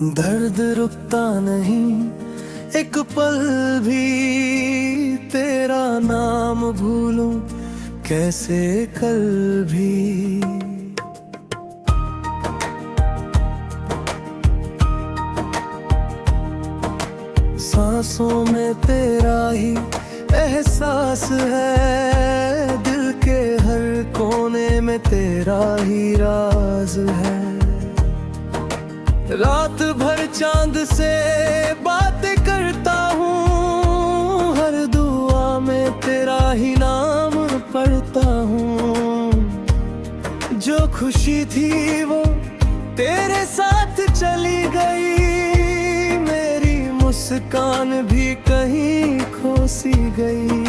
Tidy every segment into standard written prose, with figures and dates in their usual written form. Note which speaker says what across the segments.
Speaker 1: दर्द रुकता नहीं एक पल भी, तेरा नाम भूलूं कैसे कल भी। सांसों में तेरा ही एहसास है, दिल के हर कोने में तेरा ही राज है। रात भर चांद से बातें करता हूँ, हर दुआ में तेरा ही नाम पढ़ता हूँ। जो खुशी थी वो तेरे साथ चली गई, मेरी मुस्कान भी कहीं खो सी गई।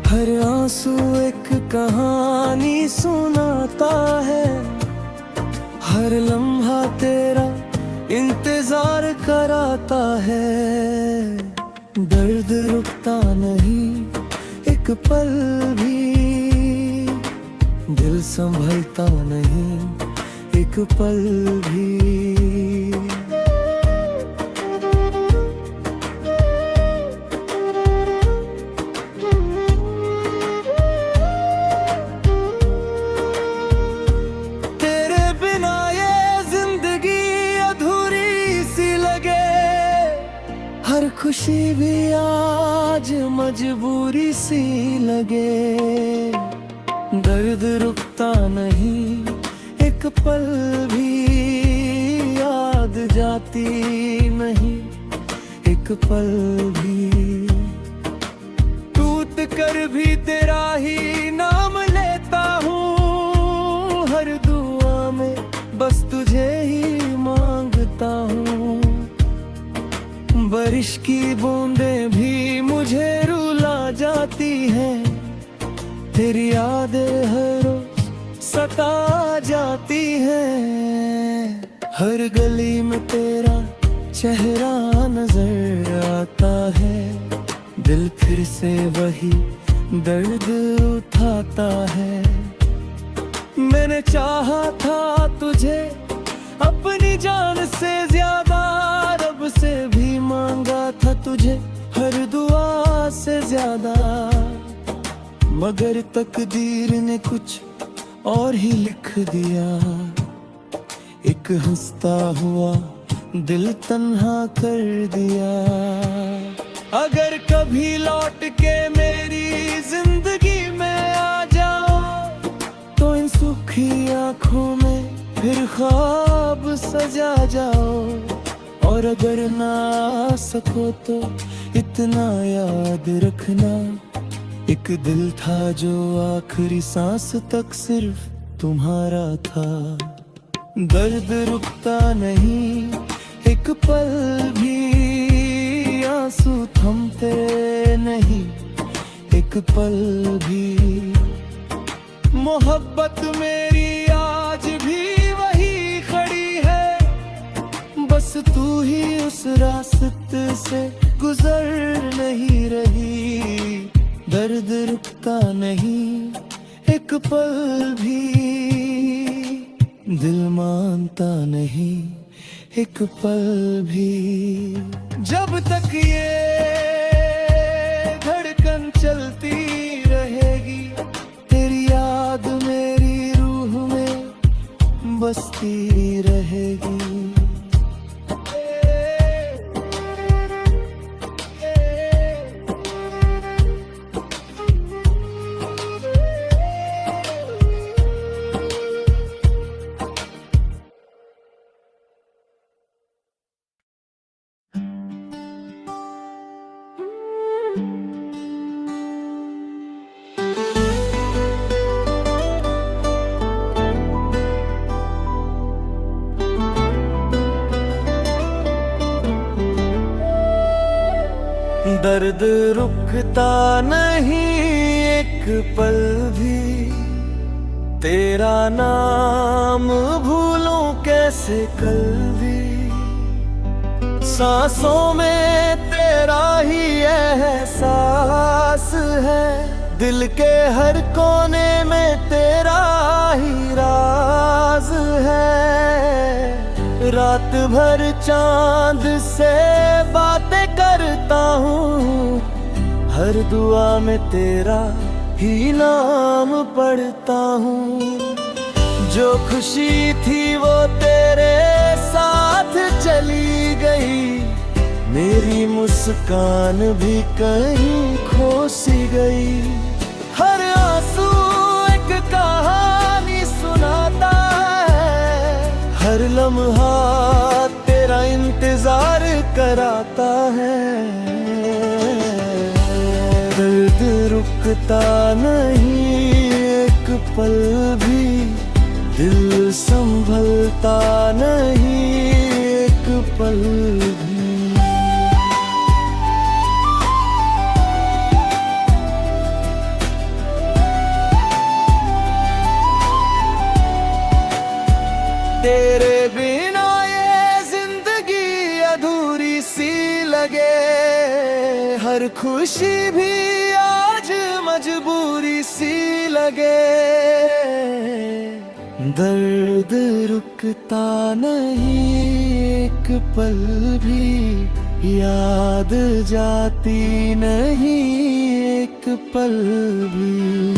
Speaker 1: हर आंसू एक कहानी सुनाता है, हर लम्हा तेरा इंतजार कराता है। दर्द रुकता नहीं एक पल भी, दिल संभलता नहीं एक पल भी। हर खुशी भी आज मजबूरी सी लगे। दर्द रुकता नहीं एक पल भी, याद जाती नहीं एक पल भी। टूट कर भी तेरा ही नाम लेता हूँ, हर दुआ में बस तुझे ही मांगता हूँ। बारिश की बूंदें भी मुझे रुला जाती हैं, तेरी यादें हर रोज सता जाती हैं। हर गली में तेरा चेहरा नजर आता है, दिल फिर से वही दर्द उठाता है। मैंने चाहा था तुझे अपनी जान से ज्यादा, रब से भी मांगा था तुझे हर दुआ से ज्यादा। मगर तकदीर ने कुछ और ही लिख दिया, एक हंसता हुआ दिल तन्हा कर दिया। अगर कभी लौट के मेरी जिंदगी में आ जाओ, तो इन सुखी आँखों में फिर ख्वाब सजा जाओ। और अगर ना आ सको तो इतना याद रखना, एक दिल था जो आखिरी सांस तक सिर्फ तुम्हारा था। दर्द रुकता नहीं एक पल भी, आंसू थमते नहीं एक पल भी। मोहब्बत मेरी आज भी वही खड़ी है, बस तू ही उस रास्ते से गुजर नहीं रही। दर्द रुकता नहीं एक पल भी, दिल मानता नहीं एक पल भी। जब तक ये धड़कन चलती रहेगी, तेरी याद मेरी रूह में बसती रहेगी। दर्द रुकता नहीं एक पल भी, तेरा नाम भूलूं कैसे कल भी। सांसों में तेरा ही एहसास है, दिल के हर कोने में तेरा ही राज है। रात भर चांद से बातें करता हूँ, हर दुआ में तेरा ही नाम पढ़ता हूँ। जो खुशी थी वो तेरे साथ चली गई, मेरी मुस्कान भी कहीं खो सी गई। हर आंसू एक कहानी सुनाता है, हर लम्हा तेरा इंतजार कराता है। दर्द रुकता नहीं एक पल भी, दिल संभलता नहीं एक पल भी। तेरे बिना ये जिंदगी अधूरी सी लगे, हर खुशी भी आज मजबूरी सी लगे। दर्द रुकता नहीं एक पल भी, याद जाती नहीं एक पल भी।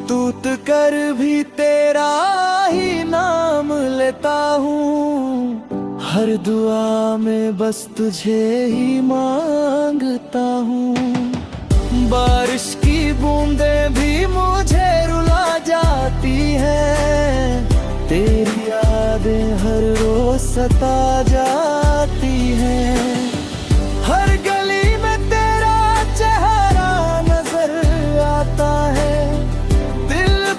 Speaker 1: तूत कर भी तेरा ही नाम लेता हूँ, हर दुआ में बस तुझे ही मांगता हूँ। बारिश की बूंदें भी मुझे रुला जाती हैं, तेरी यादें हर रोज सता जाती हैं। हर गली में तेरा चेहरा नजर आता है,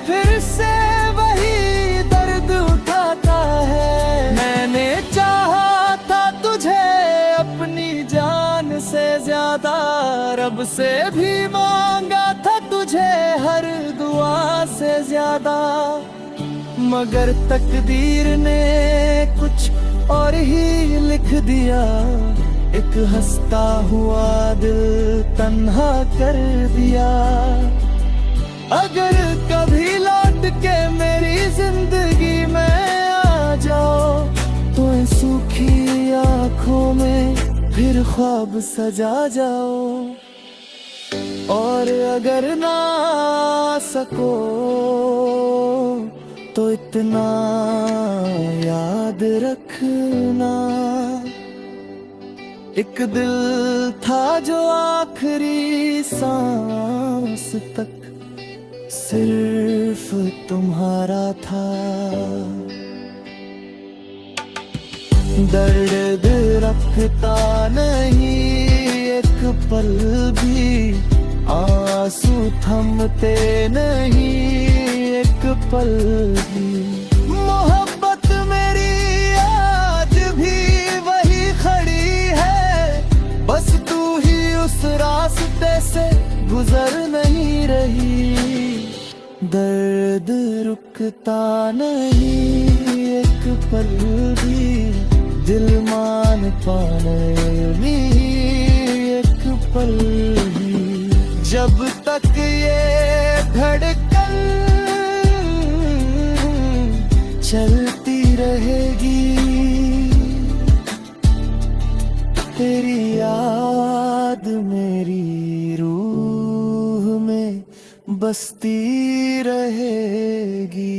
Speaker 1: फिर से वही दर्द उठाता है। मैंने चाहा था तुझे अपनी जान से ज्यादा, रब से भी मांगा था तुझे हर दुआ से ज्यादा। मगर तकदीर ने कुछ और ही लिख दिया, एक हंसता हुआ दिल तन्हा कर दिया। अगर कभी लौट के मेरी जिंदगी में आ जाओ, तो इन सूखी आँखों में फिर ख्वाब सजा जाओ। और अगर ना सको तो इतना याद रखना, एक दिल था जो आखिरी सांस तक सिर्फ तुम्हारा था। दर्द रखता नहीं एक पल भी, आंसू थमते नहीं एक पल भी। मोहब्बत मेरी आज भी वही खड़ी है, बस तू ही उस रास्ते से गुजर नहीं रही। दर्द रुकता नहीं एक पल भी, दिल मान पाने एक पल भी। जब तक ये धड़कन चलती रहेगी, तेरी याद मेरी रूह में बसती रहेगी।